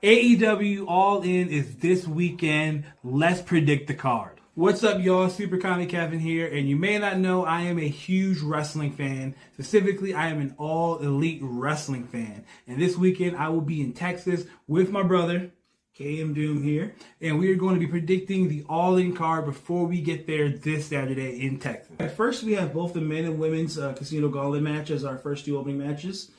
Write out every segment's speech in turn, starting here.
AEW All In is this weekend. Let's predict the card. What's up, y'all? Super Comedy Kevin here, and you may not know I am a huge wrestling fan. Specifically, I am an All Elite wrestling fan. And this weekend, I will be in Texas with my brother, KM Doom here, and we are going to be predicting the All In card before we get there this Saturday in Texas. At first, we have both the men and women's Casino Gauntlet match as our first two opening matches.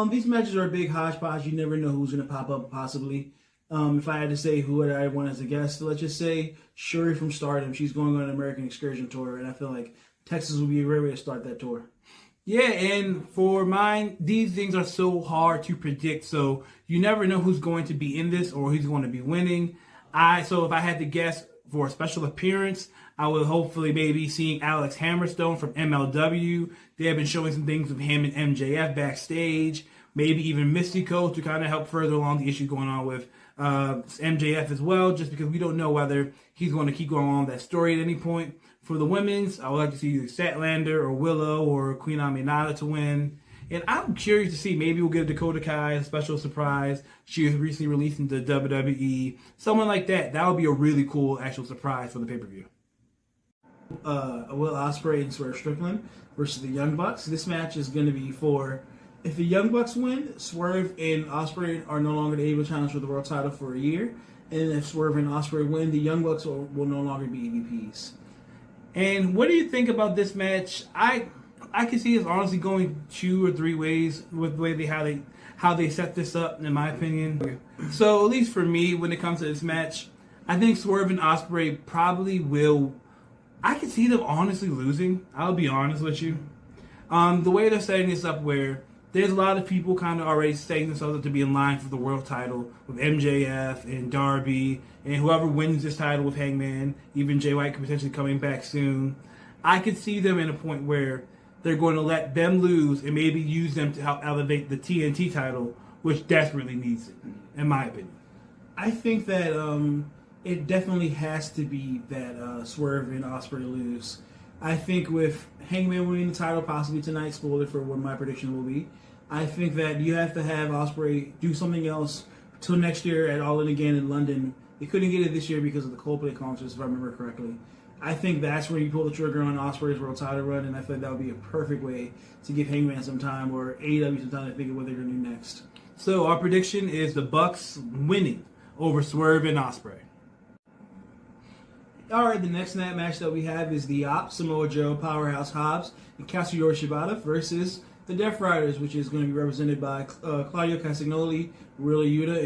These matches are a big hodgepodge. You never know who's going to pop up, possibly. If I had to say who would I want as a guest, let's just say Shuri from Stardom. She's going on an American Excursion tour, and I feel like Texas would be a great way to start that tour. Yeah, and for mine, these things are so hard to predict, so you never know who's going to be in this or who's going to be winning. So if I had to guess for a special appearance, I would hopefully maybe seeing Alex Hammerstone from MLW. They have been showing some things of him and MJF backstage. Maybe even Mystico to kind of help further along the issue going on with MJF as well, just because we don't know whether he's going to keep going on that story at any point. For the women's, I would like to see either Statlander or Willow or Queen Aminata to win. And I'm curious to see, maybe we'll get a Dakota Kai, a special surprise. She was recently released into WWE. Someone like that. That would be a really cool actual surprise for the pay-per-view. Will Ospreay and Swerve Strickland versus the Young Bucks. This match is going to be for, if the Young Bucks win, Swerve and Ospreay are no longer able to challenge for the world title for a year. And if Swerve and Ospreay win, the Young Bucks will no longer be EVPs. And what do you think about this match? I can see it honestly going 2 or 3 ways with the way how they set this up, in my opinion. So at least for me, when it comes to this match, I think Swerve and Ospreay probably will. I can see them honestly losing. I'll be honest with you. The way they're setting this up, where there's a lot of people kind of already setting themselves up to be in line for the world title with MJF and Darby, and whoever wins this title with Hangman, even Jay White could potentially coming back soon. I could see them in a point where they're going to let them lose and maybe use them to help elevate the TNT title, which desperately needs it, in my opinion. I think that it definitely has to be that Swerve and Ospreay lose. I think with Hangman winning the title possibly tonight, spoiler for what my prediction will be, I think that you have to have Ospreay do something else till next year at All In again in London. They couldn't get it this year because of the Coldplay concerts, if I remember correctly. I think that's where you pull the trigger on Ospreay's world title run, and I feel like that would be a perfect way to give Hangman some time, or AEW some time to think of what they're going to do next. So our prediction is the Bucks winning over Swerve and Ospreay. Alright, the next match that we have is the Op, Samoa Joe, Powerhouse Hobbs, and Katsuyori Shibata versus the Death Riders, which is going to be represented by Claudio Castagnoli, Wheeler Yuta, and